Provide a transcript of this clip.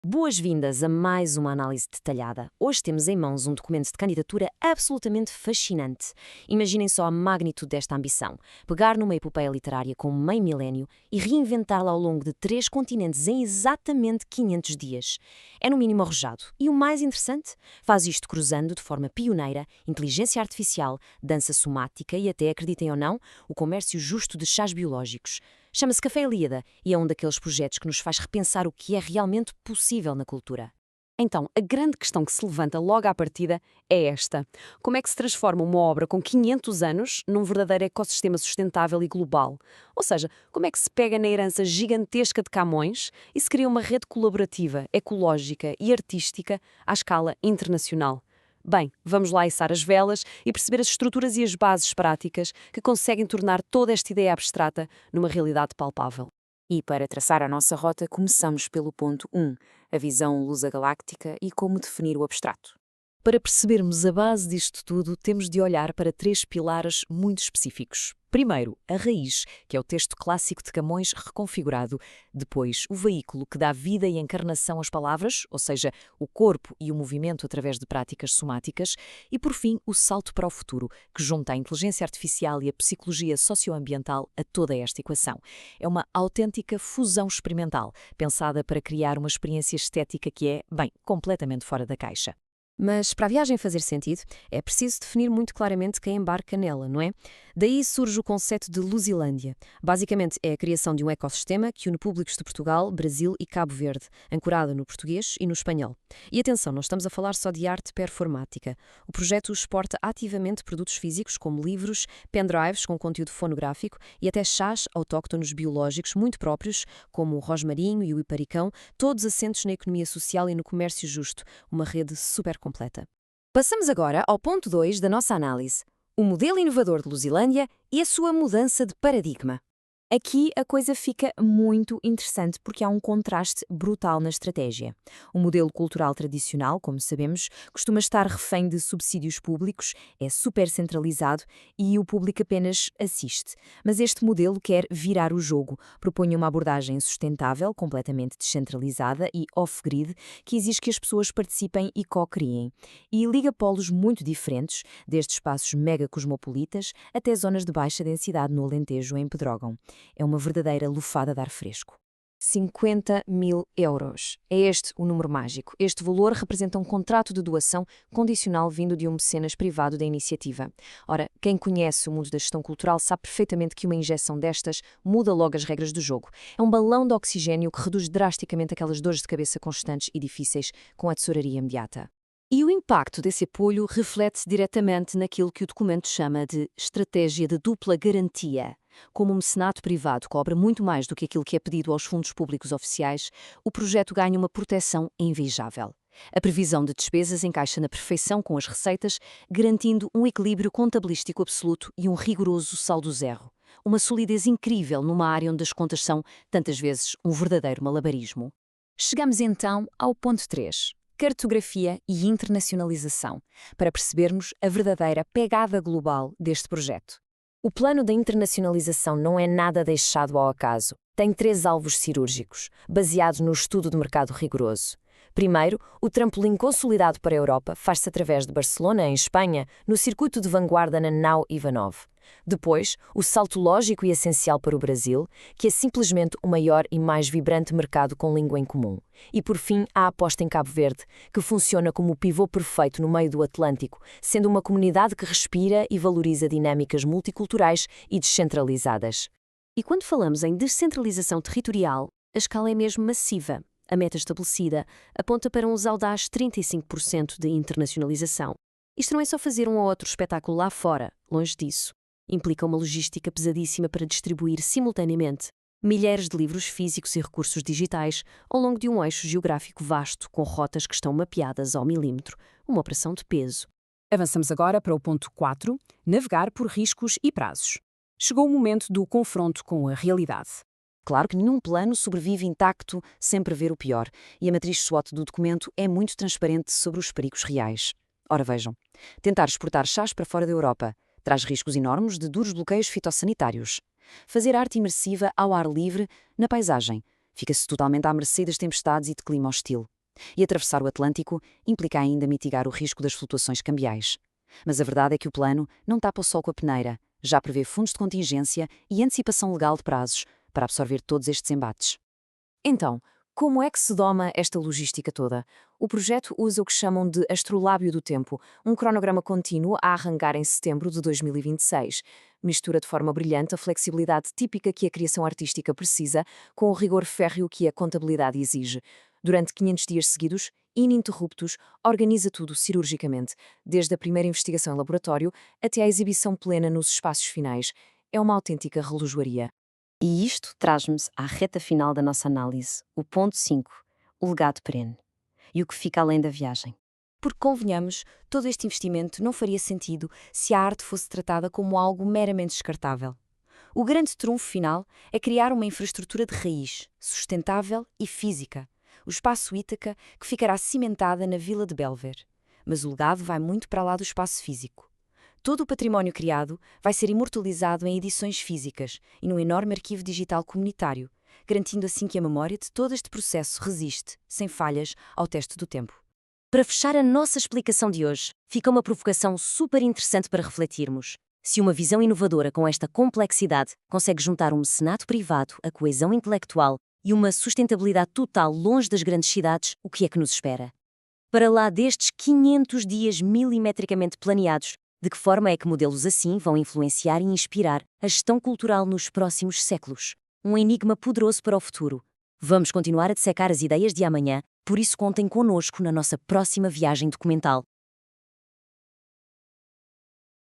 Boas-vindas a mais uma análise detalhada. Hoje temos em mãos um documento de candidatura absolutamente fascinante. Imaginem só a magnitude desta ambição. Pegar numa epopeia literária com meio milénio e reinventá-la ao longo de 3 continentes em exatamente 500 dias. É no mínimo arrojado. E o mais interessante? Faz isto cruzando de forma pioneira inteligência artificial, dança somática e até, acreditem ou não, o comércio justo de chás biológicos. Chama-se Café Ilíada e é um daqueles projetos que nos faz repensar o que é realmente possível na cultura. Então, a grande questão que se levanta logo à partida é esta. Como é que se transforma uma obra com 500 anos num verdadeiro ecossistema sustentável e global? Ou seja, como é que se pega na herança gigantesca de Camões e se cria uma rede colaborativa, ecológica e artística à escala internacional? Bem, vamos lá içar as velas e perceber as estruturas e as bases práticas que conseguem tornar toda esta ideia abstrata numa realidade palpável. E para traçar a nossa rota, começamos pelo ponto 1, a visão lusa-galáctica e como definir o abstrato. Para percebermos a base disto tudo, temos de olhar para 3 pilares muito específicos. Primeiro, a raiz, que é o texto clássico de Camões reconfigurado. Depois, o veículo, que dá vida e encarnação às palavras, ou seja, o corpo e o movimento através de práticas somáticas. E, por fim, o salto para o futuro, que junta a inteligência artificial e a psicologia socioambiental a toda esta equação. É uma autêntica fusão experimental, pensada para criar uma experiência estética que é, bem, completamente fora da caixa. Mas para a viagem fazer sentido, é preciso definir muito claramente quem embarca nela, não é? Daí surge o conceito de Lusilândia. Basicamente é a criação de um ecossistema que une públicos de Portugal, Brasil e Cabo Verde, ancorado no português e no espanhol. E atenção, não estamos a falar só de arte performática. O projeto exporta ativamente produtos físicos como livros, pendrives com conteúdo fonográfico e até chás autóctonos biológicos muito próprios, como o rosmarinho e o iparicão, todos assentes na economia social e no comércio justo, uma rede super completa. Passamos agora ao ponto 2 da nossa análise, o modelo inovador de Lusilândia e a sua mudança de paradigma. Aqui a coisa fica muito interessante porque há um contraste brutal na estratégia. O modelo cultural tradicional, como sabemos, costuma estar refém de subsídios públicos, é super centralizado e o público apenas assiste. Mas este modelo quer virar o jogo, propõe uma abordagem sustentável, completamente descentralizada e off-grid, que exige que as pessoas participem e co-criem. E liga polos muito diferentes, desde espaços mega cosmopolitas até zonas de baixa densidade no Alentejo em Pedrógão. É uma verdadeira lufada de ar fresco. 50 mil euros. É este o número mágico. Este valor representa um contrato de doação condicional vindo de um mecenas privado da iniciativa. Ora, quem conhece o mundo da gestão cultural sabe perfeitamente que uma injeção destas muda logo as regras do jogo. É um balão de oxigênio que reduz drasticamente aquelas dores de cabeça constantes e difíceis com a tesouraria imediata. E o impacto desse apoio reflete-se diretamente naquilo que o documento chama de estratégia de dupla garantia. Como o mecenato privado cobra muito mais do que aquilo que é pedido aos fundos públicos oficiais, o projeto ganha uma proteção invejável. A previsão de despesas encaixa na perfeição com as receitas, garantindo um equilíbrio contabilístico absoluto e um rigoroso saldo zero. Uma solidez incrível numa área onde as contas são, tantas vezes, um verdadeiro malabarismo. Chegamos então ao ponto 3. Cartografia e internacionalização, para percebermos a verdadeira pegada global deste projeto. O plano da internacionalização não é nada deixado ao acaso. Tem 3 alvos cirúrgicos, baseados no estudo de mercado rigoroso. Primeiro, o trampolim consolidado para a Europa faz-se através de Barcelona, em Espanha, no circuito de vanguarda na Nau Ivanov. Depois, o salto lógico e essencial para o Brasil, que é simplesmente o maior e mais vibrante mercado com língua em comum. E, por fim, a aposta em Cabo Verde, que funciona como o pivô perfeito no meio do Atlântico, sendo uma comunidade que respira e valoriza dinâmicas multiculturais e descentralizadas. E quando falamos em descentralização territorial, a escala é mesmo massiva. A meta estabelecida aponta para uns audazes 35% de internacionalização. Isto não é só fazer um ou outro espetáculo lá fora, longe disso. Implica uma logística pesadíssima para distribuir simultaneamente milhares de livros físicos e recursos digitais ao longo de um eixo geográfico vasto, com rotas que estão mapeadas ao milímetro. Uma operação de peso. Avançamos agora para o ponto 4, navegar por riscos e prazos. Chegou o momento do confronto com a realidade. Claro que nenhum plano sobrevive intacto sem prever o pior, e a matriz SWOT do documento é muito transparente sobre os perigos reais. Ora vejam, tentar exportar chás para fora da Europa traz riscos enormes de duros bloqueios fitossanitários. Fazer arte imersiva ao ar livre, na paisagem, Fica-se totalmente à mercê das tempestades e de clima hostil. E atravessar o Atlântico implica ainda mitigar o risco das flutuações cambiais. Mas a verdade é que o plano não tapa o sol com a peneira, já prevê fundos de contingência e antecipação legal de prazos para absorver todos estes embates. Então, como é que se doma esta logística toda? O projeto usa o que chamam de astrolábio do tempo, um cronograma contínuo a arrancar em setembro de 2026. Mistura de forma brilhante a flexibilidade típica que a criação artística precisa com o rigor férreo que a contabilidade exige. Durante 500 dias seguidos, ininterruptos, organiza tudo cirurgicamente, desde a primeira investigação em laboratório até à exibição plena nos espaços finais. É uma autêntica relojoaria. E isto traz-me à reta final da nossa análise, o ponto 5, o legado perene. E o que fica além da viagem. Porque, convenhamos, todo este investimento não faria sentido se a arte fosse tratada como algo meramente descartável. O grande trunfo final é criar uma infraestrutura de raiz, sustentável e física, o espaço Ítaca, que ficará cimentada na Vila de Belver. Mas o legado vai muito para lá do espaço físico. Todo o património criado vai ser imortalizado em edições físicas e num enorme arquivo digital comunitário, garantindo assim que a memória de todo este processo resiste, sem falhas, ao teste do tempo. Para fechar a nossa explicação de hoje, fica uma provocação super interessante para refletirmos. Se uma visão inovadora com esta complexidade consegue juntar um mecenato privado, a coesão intelectual e uma sustentabilidade total longe das grandes cidades, o que é que nos espera? Para lá destes 500 dias milimetricamente planeados, de que forma é que modelos assim vão influenciar e inspirar a gestão cultural nos próximos séculos? Um enigma poderoso para o futuro. Vamos continuar a dissecar as ideias de amanhã, por isso contem connosco na nossa próxima viagem documental.